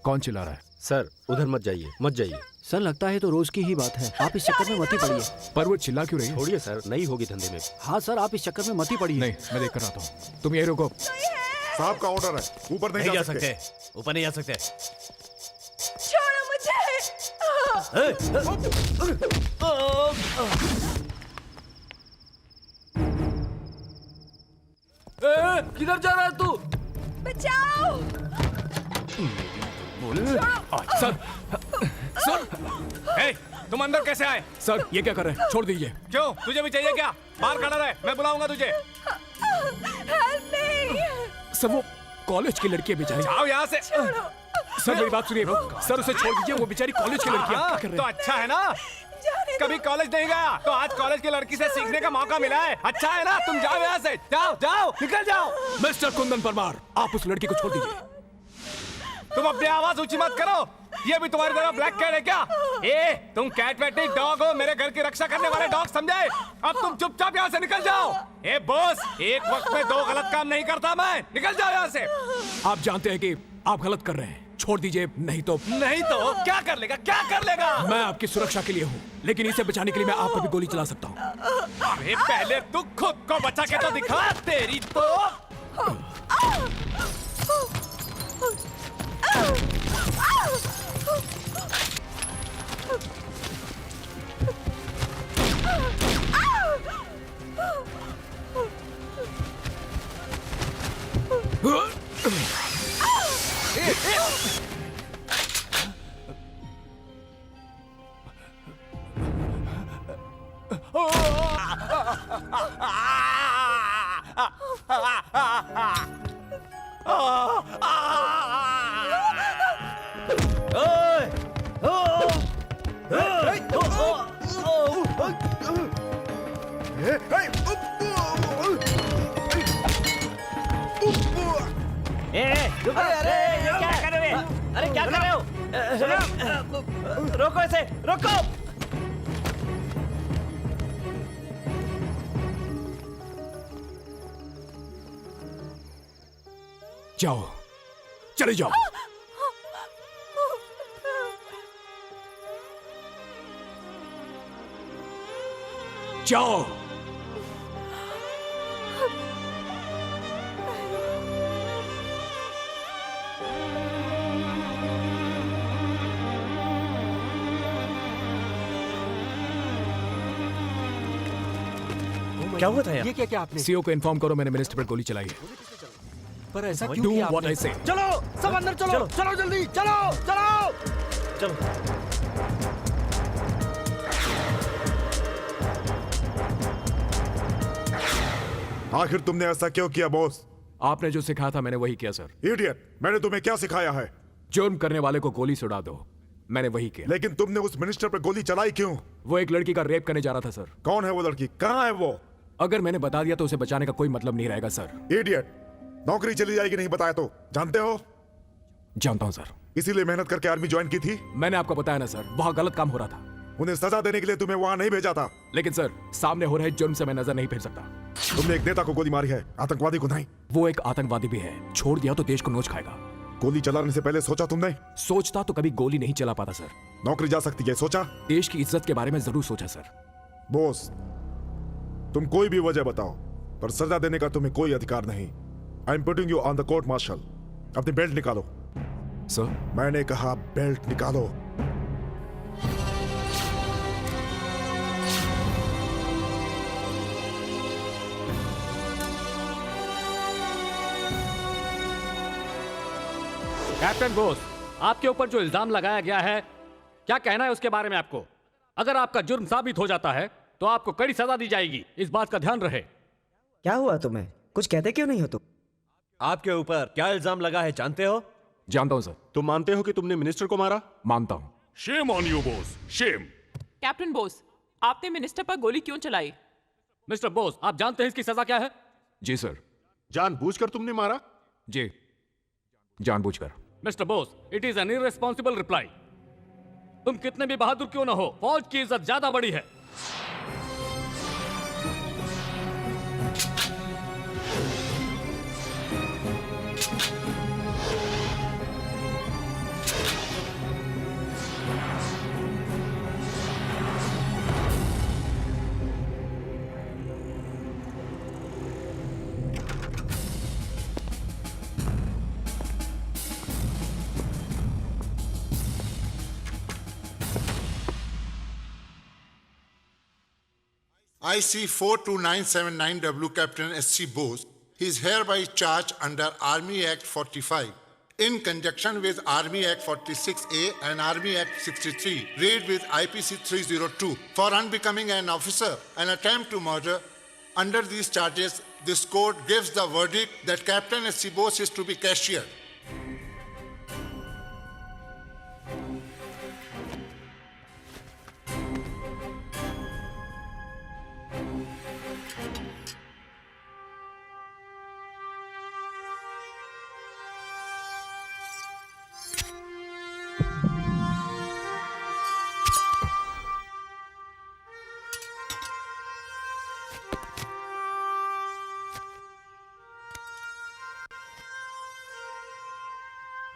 कौन चिल्ला रहा है? सर उधर मत जाइए, मत जाइए। सर लगता है तो रोज की ही बात है, आप इस चक्कर में मत ही पड़िए। पर वो चिल्ला क्यों रही है? छोड़िए सर, नहीं होगी धंधे में। हाँ सर, आप इस चक्कर में मत ही पड़िए। नहीं, मैं देख कर आता हूँ, तुम यही रुको। साहब का ऑर्डर है, ऊपर नहीं जा सकते। ऊपर नहीं जा सकते। छोड़ो मुझे। किधर जा रहा है तू? बचाओ। सर, सर, तुम अंदर कैसे आए? सर ये क्या कर रहे हैं? छोड़ दीजिए। क्यों, तुझे भी चाहिए क्या? बाहर खड़ा रहे, मैं बुलाऊंगा तुझे। Help me. सर वो कॉलेज की लड़की है बेचारी। आओ यहाँ से। सर मेरी बात सुनिए, सर उसे छोड़ दीजिए, वो बेचारी कॉलेज की लड़की है। क्या कर रहे तो हैं? अच्छा है ना, कभी कॉलेज नहीं गया तो आज कॉलेज की लड़की से सीखने का मौका मिला है। अच्छा है ना, तुम जाओ यहाँ से, जाओ जाओ, निकल जाओ। मिस्टर कुंदन परमार, आप उस लड़की को छोड़ दीजिए। तुम अपनी आवाज ऊंची मत करो, ये भी तुम्हारी तरह ब्लैक कैट है क्या? ए, तुम कैट वैट नहीं, डॉग हो, मेरे घर की रक्षा करने वाले डॉग समझे? अब तुम चुपचाप यहाँ से निकल जाओ। ए बॉस, एक वक्त में दो गलत काम नहीं करता मैं, निकल जाओ यहाँ से। आप जानते हैं कि आप गलत कर रहे हैं, छोड़ दीजिए, नहीं तो क्या कर लेगा, क्या कर लेगा? मैं आपकी सुरक्षा के लिए हूँ, लेकिन इसे बचाने के लिए मैं आप पर भी गोली चला सकता हूँ। अरे पहले तू खुद को बचा के तो दिखा, तेरी तो। अरे क्या कर रहे हो? रोको इसे, रोको। जाओ, चले जाओ। जाओ। क्या हुआ था यार? ये क्या क्या आपने? सीओ को इन्फॉर्म करो, मैंने मिनिस्टर पर गोली चलाई है। पर ऐसा क्यों डू किया व्हाट आपने? आई से। चलो सब अंदर चलो, चलो जल्दी, चलो चलो। चलो। आखिर तुमने ऐसा क्यों किया बॉस? आपने जो सिखाया था मैंने वही किया सर। इडियट, मैंने तुम्हें क्या सिखाया है? जुर्म करने वाले को गोली से उड़ा दो, मैंने वही किया। लेकिन तुमने उस मिनिस्टर पर गोली चलाई क्यों? वो एक लड़की का रेप करने जा रहा था सर। कौन है वो लड़की, कहाँ है वो? अगर मैंने बता दिया तो उसे बचाने का कोई मतलब नहीं रहेगा सर। इडियट, नौकरी चली जाएगी नहीं बताया तो। जानते हो? जानता हूं सर। इसीलिए मेहनत करके आर्मी ज्वाइन की थी। मैंने आपको बताया ना सर, वहां गलत काम हो रहा था। उन्हें सजा देने के लिए तुम्हें वहां नहीं भेजा था। लेकिन सर सामने हो रहे जुर्म से मैं नजर नहीं फेर सकता। तुमने एक नेता को गोली मारी है, आतंकवादी को नहीं। वो एक आतंकवादी भी है, छोड़ दिया तो देश को नोच खाएगा। गोली चलाने से पहले सोचा तुमने? सोचता तो कभी गोली नहीं चला पाता सर। नौकरी जा सकती है, सोचा? देश की इज्जत के बारे में जरूर सोचा सर। बॉस, तुम कोई भी वजह बताओ, पर सजा देने का तुम्हें कोई अधिकार नहीं। I am putting you on the court martial. अपनी बेल्ट निकालो। सर मैंने कहा बेल्ट निकालो। कैप्टन बोस, आपके ऊपर जो इल्जाम लगाया गया है, क्या कहना है उसके बारे में आपको? अगर आपका जुर्म साबित हो जाता है तो आपको कड़ी सजा दी जाएगी, इस बात का ध्यान रहे। क्या हुआ तुम्हें? कुछ कहते क्यों नहीं हो तुम? आपके ऊपर क्या इल्जाम लगा है जानते हो? जानता हूं सर। तुम मानते हो कि तुमने मिनिस्टर को मारा? मानता हूं। Shame on you boss, shame. Captain Bose, आपने मिनिस्टर पर गोली क्यों चलाई? मिस्टर बोस, आप जानते हैं इसकी सजा क्या है? जी सर। जानबूझकर तुमने मारा? जी, जानबूझकर। Mister Bose, it is an irresponsible reply. तुम कितने भी बहादुर क्यों ना हो, फौज की इज्जत ज्यादा बड़ी है। IC42979W Captain S.C. Bose, he is hereby charged under Army Act 45 in conjunction with Army Act 46A and Army Act 63, raid with IPC 302 for unbecoming an officer and attempt to murder. Under these charges, this court gives the verdict that Captain S.C. Bose is to be cashiered.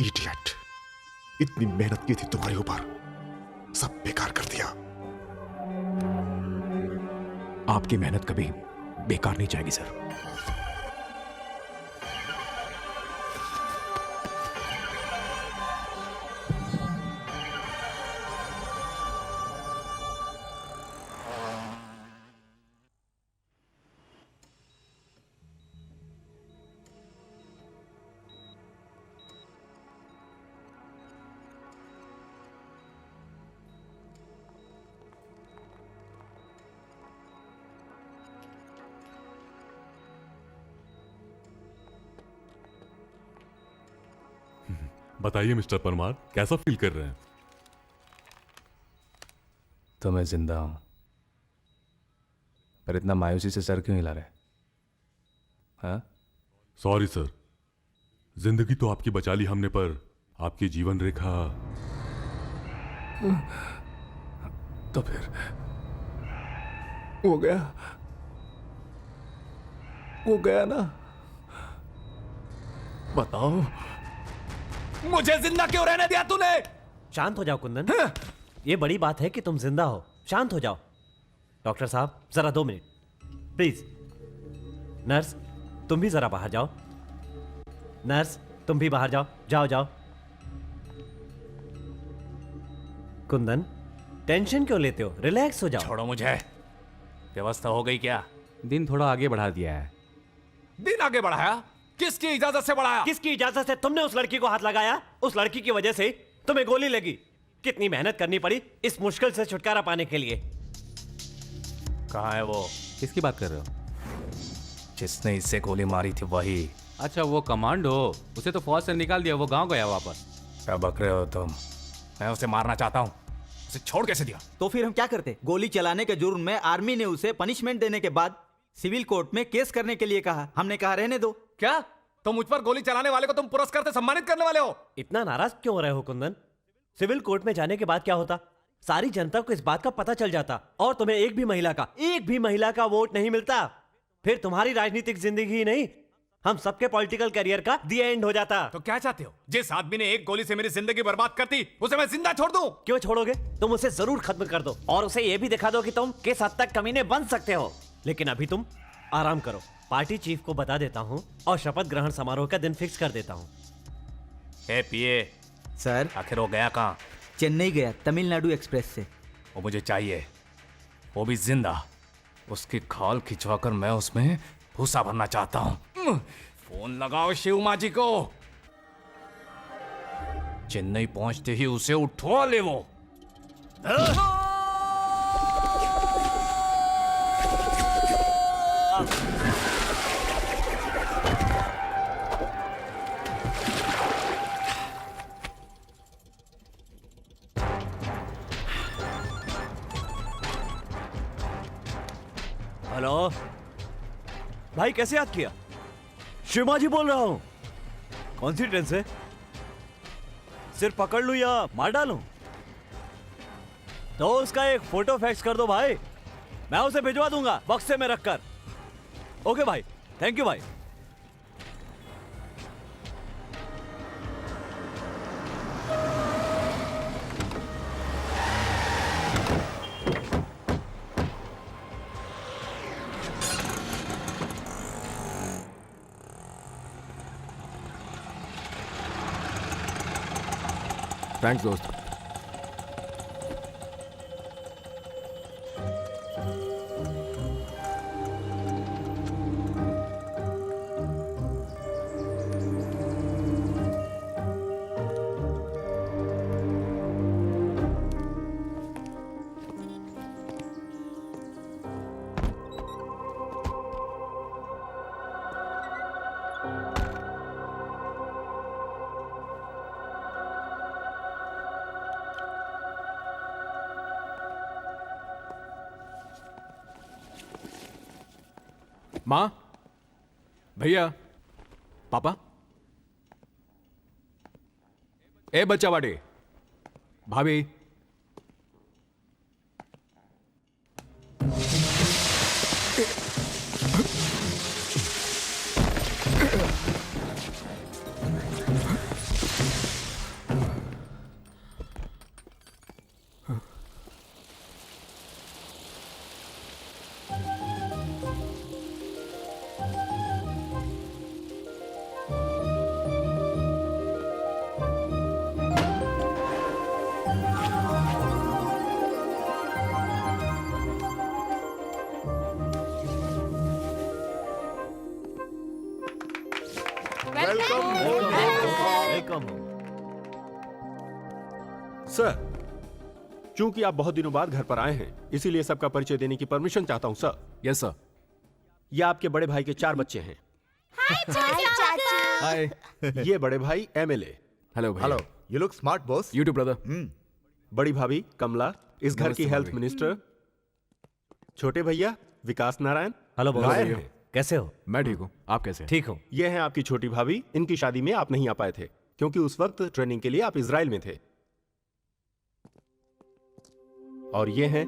Idiot, इतनी मेहनत की थी तुम्हारे ऊपर, सब बेकार कर दिया। आपकी मेहनत कभी बेकार नहीं जाएगी सर। बताइए मिस्टर परमार, कैसा फील कर रहे हैं? तो मैं जिंदा हूं, पर इतना मायूसी से सर क्यों हिला रहे? हाँ? सॉरी सर, जिंदगी तो आपकी बचा ली हमने, पर आपकी जीवन रेखा। तो फिर वो गया ना। बताओ, मुझे जिंदा क्यों रहने दिया तूने? शांत हो जाओ कुंदन। ये बड़ी बात है कि तुम जिंदा हो। शांत हो जाओ। डॉक्टर साहब, जरा 2 मिनट प्लीज। नर्स, तुम भी जरा बाहर जाओ। नर्स, तुम भी बाहर जाओ। जाओ जाओ। कुंदन, टेंशन क्यों लेते हो? रिलैक्स हो जाओ। छोड़ो मुझे। व्यवस्था हो गई क्या? दिन थोड़ा आगे बढ़ा दिया है। दिन आगे बढ़ाया? किसकी इजाजत से बढ़ाया? किसकी इजाजत से? तुमने उस लड़की को हाथ लगाया। उस लड़की की वजह से तुम्हें गोली लगी। कितनी मेहनत करनी पड़ी इस मुश्किल से छुटकारा पाने के लिए। कहाँ है वो? किसकी बात कर रहे हो? जिसने इससे गोली मारी थी वही। अच्छा, वो कमांडो, उसे तो फौज से निकाल दिया, वो गांव गया वापस। क्या बक रहे हो तुम? मैं उसे मारना चाहता हूँ, उसे छोड़ कैसे दिया? तो फिर हम क्या करते? गोली चलाने के जुर्म में आर्मी ने उसे पनिशमेंट देने के बाद सिविल कोर्ट में केस करने के लिए कहा। हमने कहा रहने दो। क्या तो मुझ पर गोली चलाने वाले को तुम पुरस्कार से सम्मानित करने वाले हो? इतना नाराज क्यों हो रहे हो कुंदन? सिविल कोर्ट में जाने के बाद क्या होता? सारी जनता को इस बात का पता चल जाता और तुम्हें एक भी महिला का वोट नहीं मिलता। फिर तुम्हारी राजनीतिक जिंदगी ही नहीं, हम सबके पॉलिटिकल करियर का दी एंड हो जाता। तो क्या चाहते हो? जिस आदमी ने एक गोली से मेरी जिंदगी बर्बाद कर दी, उसे मैं जिंदा छोड़ दूं? क्यों छोड़ोगे? तुम उसे जरूर खत्म कर दो और उसे यह भी दिखा दो कि तुम किस हद तक कमीने बन सकते हो। लेकिन अभी तुम आराम करो। पार्टी चीफ को बता देता हूँ और शपथ ग्रहण समारोह का दिन फिक्स कर देता हूँ। पीए सर, आखिर वो गया कहाँ? चेन्नई गया, तमिलनाडु एक्सप्रेस से। वो मुझे चाहिए, वो भी जिंदा। उसकी खाल खिंचवाकर मैं उसमें भूसा भरना चाहता हूँ। फोन लगाओ शिव माँ जी को। चेन्नई पहुंचते ही उसे उठवा ले वो। हेलो भाई, कैसे याद किया? शिवा जी बोल रहा हूं। कौन सी ट्रेन से? सिर्फ पकड़ लूं या मार डालूं? तो उसका एक फोटो फैक्स कर दो भाई, मैं उसे भिजवा दूंगा बक्से में रखकर। ओके भाई, थैंक यू भाई। थैंक्स दोस्त। माँ, भैया, पापा, ए बच्चा वाटे, भाभी, वेलकम। सर, चूंकि आप बहुत दिनों बाद घर पर आए हैं, इसीलिए सबका परिचय देने की परमिशन चाहता हूं सर। Yes sir. ये आपके बड़े भाई के 4 बच्चे हैं। हाय। ये बड़े भाई एमएलए। हेलो भैया। You look smart, boss. You too brother. बड़ी भाभी कमला, इस घर की नमस्ते हेल्थ भाभी। मिनिस्टर। छोटे भैया विकास नारायण। हेलो लॉयर बॉस, हैं। कैसे हो? मैं ठीक हूँ, आप कैसे हैं? ठीक हूँ। ये हैं आपकी छोटी भाभी। इनकी शादी में आप नहीं आ पाए थे क्योंकि उस वक्त ट्रेनिंग के लिए आप इजराइल में थे। और ये हैं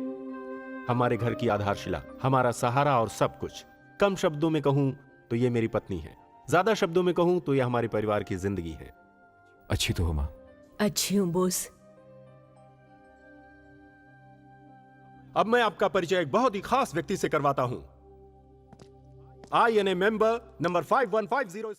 हमारे घर की आधारशिला, हमारा सहारा और सब कुछ। कम शब्दों में कहूं तो ये मेरी पत्नी है, ज्यादा शब्दों में कहूं तो ये हमारे परिवार की जिंदगी है। अच्छी तो हो माँ। अच्छी हूँ बॉस। अब मैं आपका परिचय एक बहुत ही खास व्यक्ति से करवाता हूं। I N A member number 5150